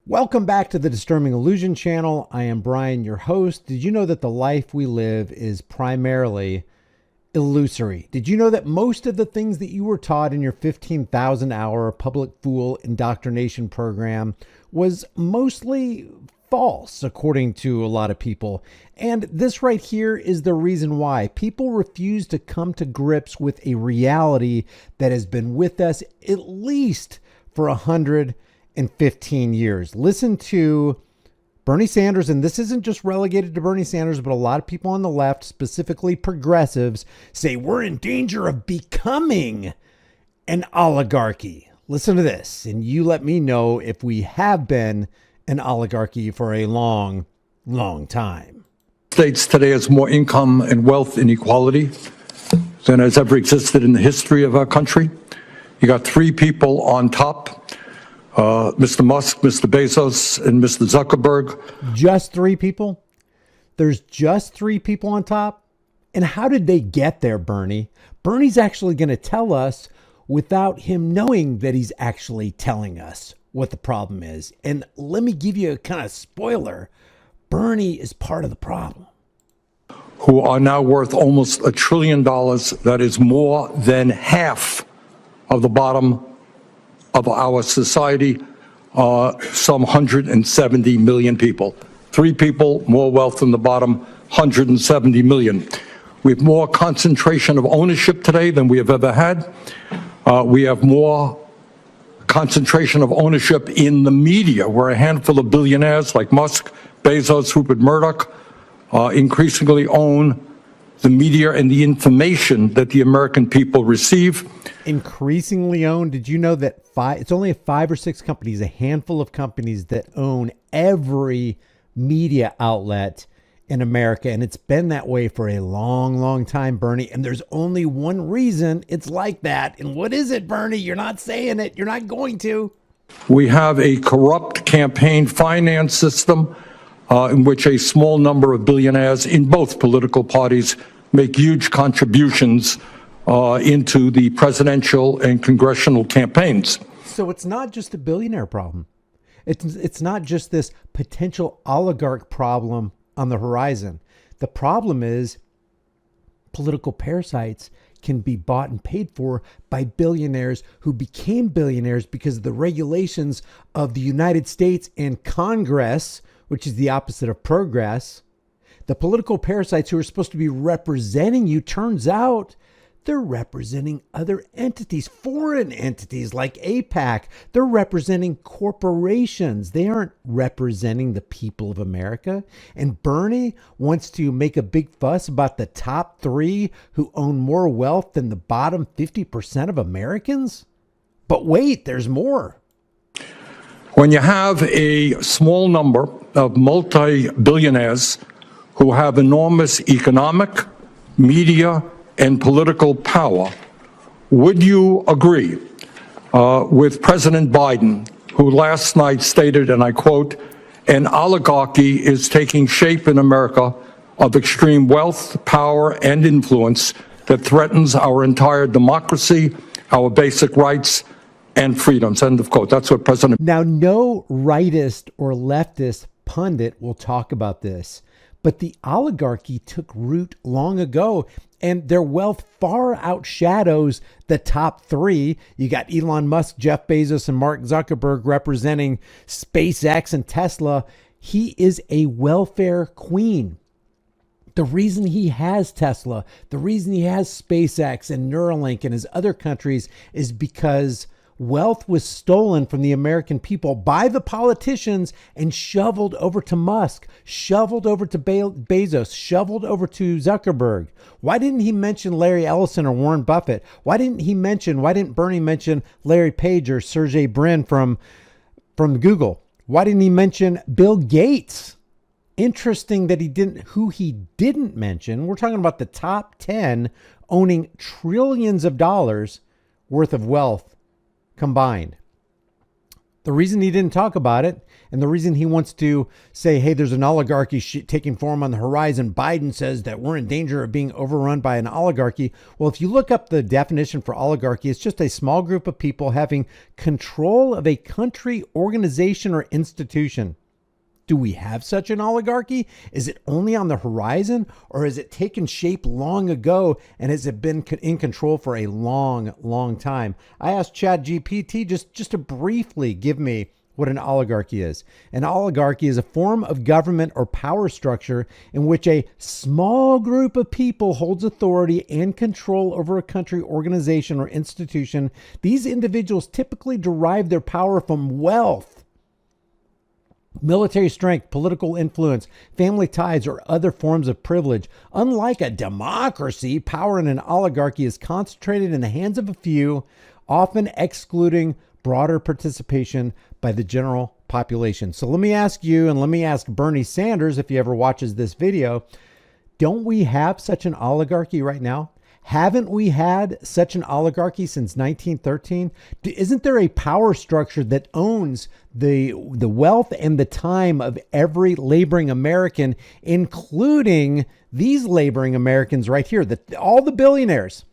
Welcome back to the Disturbing Illusion channel. I am Brian, your host. Did you know that the life we live is primarily illusory? Did you know that most of the things that you were taught in your 15,000 hour public fool indoctrination program was mostly false, according to a lot of people? And this right here is the reason why people refuse to come to grips with a reality that has been with us at least for 115 years. Listen to Bernie Sanders, and this isn't just relegated to Bernie Sanders, but a lot of people on the left, specifically progressives, say we're in danger of becoming an oligarchy. Listen to this, and you let me know if we have been an oligarchy for a long, long time. States today has more income and wealth inequality than has ever existed in the history of our country. You got three people on top. Mr. Musk, Mr. Bezos, and Mr. Zuckerberg. Just three people? There's just three people on top? And how did they get there, Bernie? Bernie's actually going to tell us without him knowing that he's actually telling us what the problem is. And let me give you a kind of spoiler. Bernie is part of the problem. Who are now worth almost $1 trillion. That is more than half of the bottom of our society, some 170 million people. Three people, more wealth than the bottom, 170 million. We have more concentration of ownership today than we have ever had. We have more concentration of ownership in the media, where a handful of billionaires like Musk, Bezos, Rupert Murdoch increasingly own the media and the information that the American people receive. Increasingly owned. Did you know that it's only 5 or 6 companies, a handful of companies that own every media outlet in America? And it's been that way for a long, long time, Bernie. And there's only one reason it's like that. And what is it, Bernie? You're not saying it. You're not going to. We have a corrupt campaign finance system in which a small number of billionaires in both political parties make huge contributions into the presidential and congressional campaigns. So it's not just a billionaire problem. It's not just this potential oligarch problem on the horizon. The problem is political parasites can be bought and paid for by billionaires who became billionaires because of the regulations of the United States and Congress, which is the opposite of progress. The political parasites who are supposed to be representing you, turns out they're representing other entities, foreign entities like AIPAC. They're representing corporations. They aren't representing the people of America. And Bernie wants to make a big fuss about the top 3 who own more wealth than the bottom 50% of Americans. But wait, there's more. When you have a small number of multi-billionaires who have enormous economic, media, and political power, would you agree with President Biden, who last night stated, and I quote, "An oligarchy is taking shape in America of extreme wealth, power, and influence that threatens our entire democracy, our basic rights, and freedoms," end of quote. That's what President... Now, no rightist or leftist pundit will talk about this, but the oligarchy took root long ago, and their wealth far outshadows the top 3. You got Elon Musk, Jeff Bezos, and Mark Zuckerberg representing SpaceX and Tesla. He is a welfare queen. The reason he has Tesla, the reason he has SpaceX and Neuralink and his other countries is because wealth was stolen from the American people by the politicians and shoveled over to Musk, shoveled over to Bezos, shoveled over to Zuckerberg. Why didn't he mention Larry Ellison or Warren Buffett? Why didn't Bernie mention Larry Page or Sergey Brin from Google? Why didn't he mention Bill Gates? Interesting that who he didn't mention. We're talking about the top 10 owning trillions of dollars worth of wealth combined. The reason he didn't talk about it, and the reason he wants to say, hey, there's an oligarchy taking form on the horizon, Biden says that we're in danger of being overrun by an oligarchy. Well, if you look up the definition for oligarchy, it's just a small group of people having control of a country, organization, or institution. Do we have such an oligarchy? Is it only on the horizon, or has it taken shape long ago, and has it been in control for a long, long time? I asked ChatGPT just to briefly give me what an oligarchy is. An oligarchy is a form of government or power structure in which a small group of people holds authority and control over a country, organization, or institution. These individuals typically derive their power from wealth, military strength, political influence, family ties, or other forms of privilege. Unlike a democracy, power in an oligarchy is concentrated in the hands of a few, often excluding broader participation by the general population. So let me ask you, and let me ask Bernie Sanders, if he ever watches this video, don't we have such an oligarchy right now? Haven't we had such an oligarchy since 1913? Isn't there a power structure that owns the wealth and the time of every laboring American, including these laboring Americans right here, all the billionaires?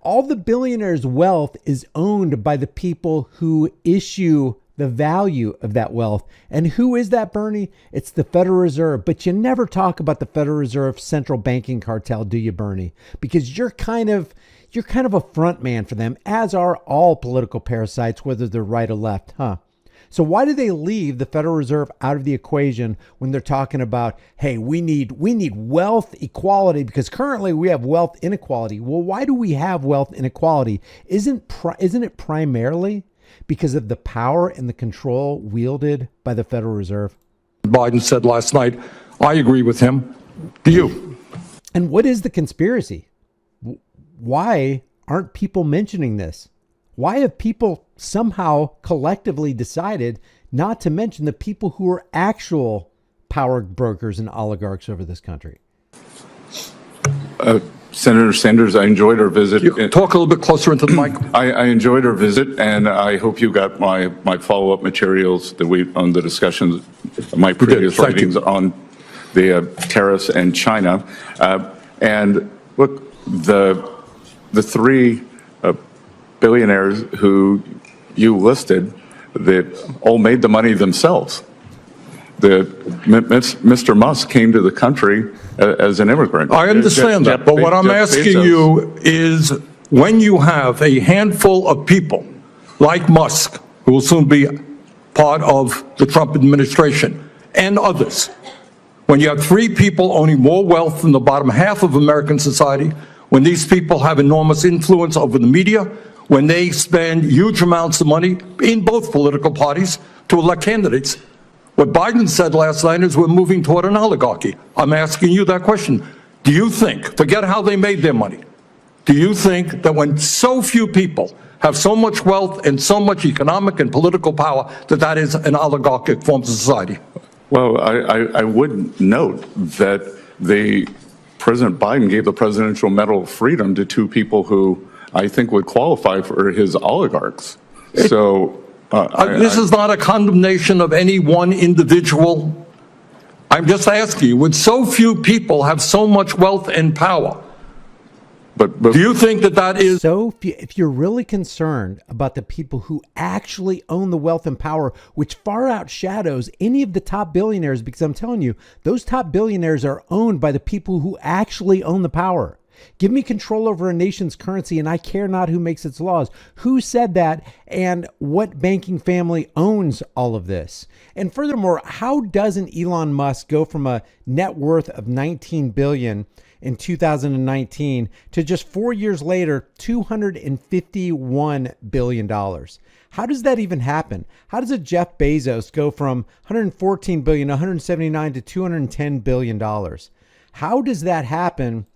All the billionaires' wealth is owned by the people who issue the value of that wealth. And who is that, Bernie? It's the Federal Reserve. But you never talk about the Federal Reserve central banking cartel, do you, Bernie? Because you're kind of a front man for them, as are all political parasites, whether they're right or left, huh? So why do they leave the Federal Reserve out of the equation when they're talking about, hey, we need wealth equality, because currently we have wealth inequality? Well, why do we have wealth inequality? Isn't it primarily because of the power and the control wielded by the Federal Reserve? Biden said last night, I agree with him. Do you? And what is the conspiracy? Why aren't people mentioning this? Why have people somehow collectively decided not to mention the people who are actual power brokers and oligarchs over this country? Senator Sanders, I enjoyed our visit. Talk a little bit closer into the mic. I enjoyed our visit, and I hope you got my follow-up materials on the discussions, my previous writings on the tariffs and China. And look, the three billionaires who you listed that all made the money themselves. Mr. Musk came to the country as an immigrant. I understand that, but what I'm asking you is, when you have a handful of people like Musk, who will soon be part of the Trump administration, and others, when you have three people owning more wealth than the bottom half of American society, when these people have enormous influence over the media, when they spend huge amounts of money in both political parties to elect candidates, what Biden said last night is we're moving toward an oligarchy. I'm asking you that question. Do you think, forget how they made their money, do you think that when so few people have so much wealth and so much economic and political power, that is an oligarchic form of society? Well, I would note that President Biden gave the Presidential Medal of Freedom to two people who I think would qualify for his oligarchs. This is not a condemnation of any one individual. I'm just asking you, would so few people have so much wealth and power? But do you think that is... So if you're really concerned about the people who actually own the wealth and power, which far outshadows any of the top billionaires, because I'm telling you, those top billionaires are owned by the people who actually own the power. Give me control over a nation's currency and I care not who makes its laws. Who said that, and what banking family owns all of this? And furthermore, how doesn't Elon Musk go from a net worth of $19 billion in 2019 to just 4 years later, $251 billion? How does that even happen? How does a Jeff Bezos go from $114 billion, $179 to $210 billion? How does that happen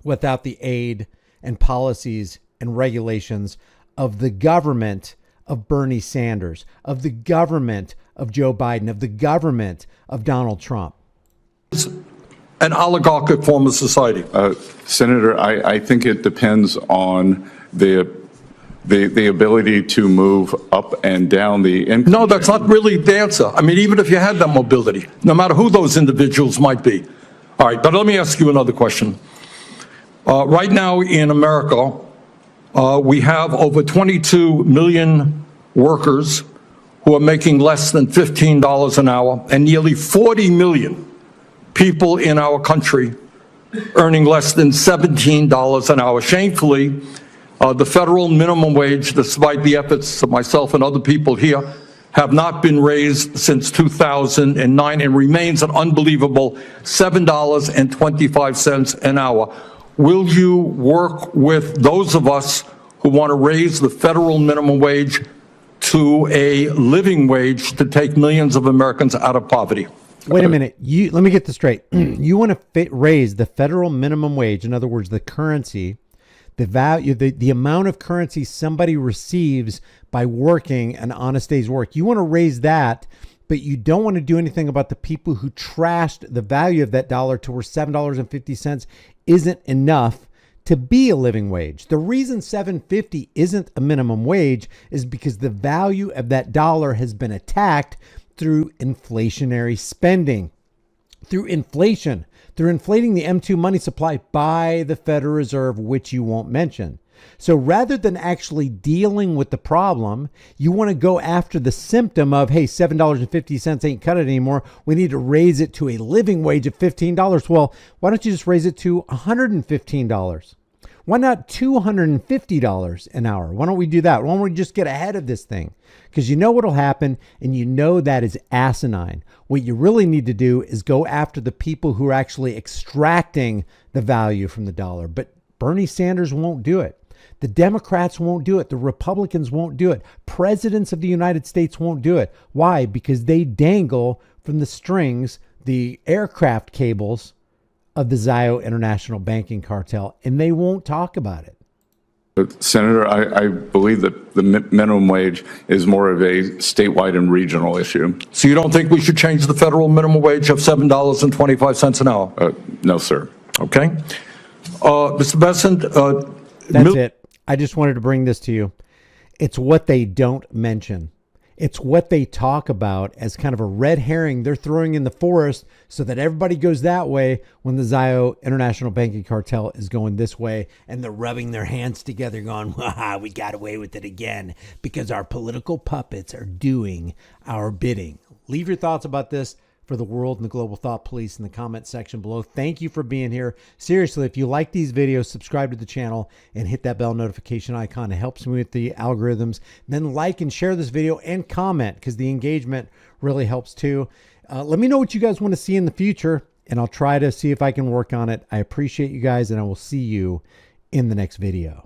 without the aid and policies and regulations of the government of Bernie Sanders, of the government of Joe Biden, of the government of Donald Trump? An oligarchic form of society. Senator, I think it depends on the the ability to move up and down the income. No, that's not really the answer. I mean, even if you had that mobility, no matter who those individuals might be. All right, but let me ask you another question. Right now in America, we have over 22 million workers who are making less than $15 an hour, and nearly 40 million people in our country earning less than $17 an hour. Shamefully, the federal minimum wage, despite the efforts of myself and other people here, have not been raised since 2009 and remains an unbelievable $7.25 an hour. Will you work with those of us who want to raise the federal minimum wage to a living wage to take millions of Americans out of poverty? Wait a minute. Let me get this straight. You want to raise the federal minimum wage, in other words, the currency, the value, the amount of currency somebody receives by working an honest day's work. You want to raise that, but you don't want to do anything about the people who trashed the value of that dollar to where $7.50 isn't enough to be a living wage. The reason $7.50 isn't a minimum wage is because the value of that dollar has been attacked through inflationary spending, through inflation, through inflating the M2 money supply by the Federal Reserve, which you won't mention. So rather than actually dealing with the problem, you want to go after the symptom of, hey, $7.50 ain't cut it anymore. We need to raise it to a living wage of $15. Well, why don't you just raise it to $115? Why not $250 an hour? Why don't we do that? Why don't we just get ahead of this thing? Because you know what'll happen, and you know that is asinine. What you really need to do is go after the people who are actually extracting the value from the dollar. But Bernie Sanders won't do it. The Democrats won't do it. The Republicans won't do it. Presidents of the United States won't do it. Why? Because they dangle from the strings, the aircraft cables of the Zio International Banking Cartel, and they won't talk about it. Senator, I believe that the minimum wage is more of a statewide and regional issue. So you don't think we should change the federal minimum wage of $7.25 an hour? No, sir. Okay. Mr. Bessent, that's it. I just wanted to bring this to you. It's what they don't mention. It's what they talk about as kind of a red herring they're throwing in the forest so that everybody goes that way when the Zio International Banking Cartel is going this way, and they're rubbing their hands together going, haha, we got away with it again because our political puppets are doing our bidding. Leave your thoughts about this for the world and the global thought police in the comment section below. Thank you for being here. Seriously, if you like these videos, subscribe to the channel and hit that bell notification icon. It helps me with the algorithms. Then like and share this video and comment, because the engagement really helps too. Let me know what you guys want to see in the future, and I'll try to see if I can work on it. I appreciate you guys, and I will see you in the next video.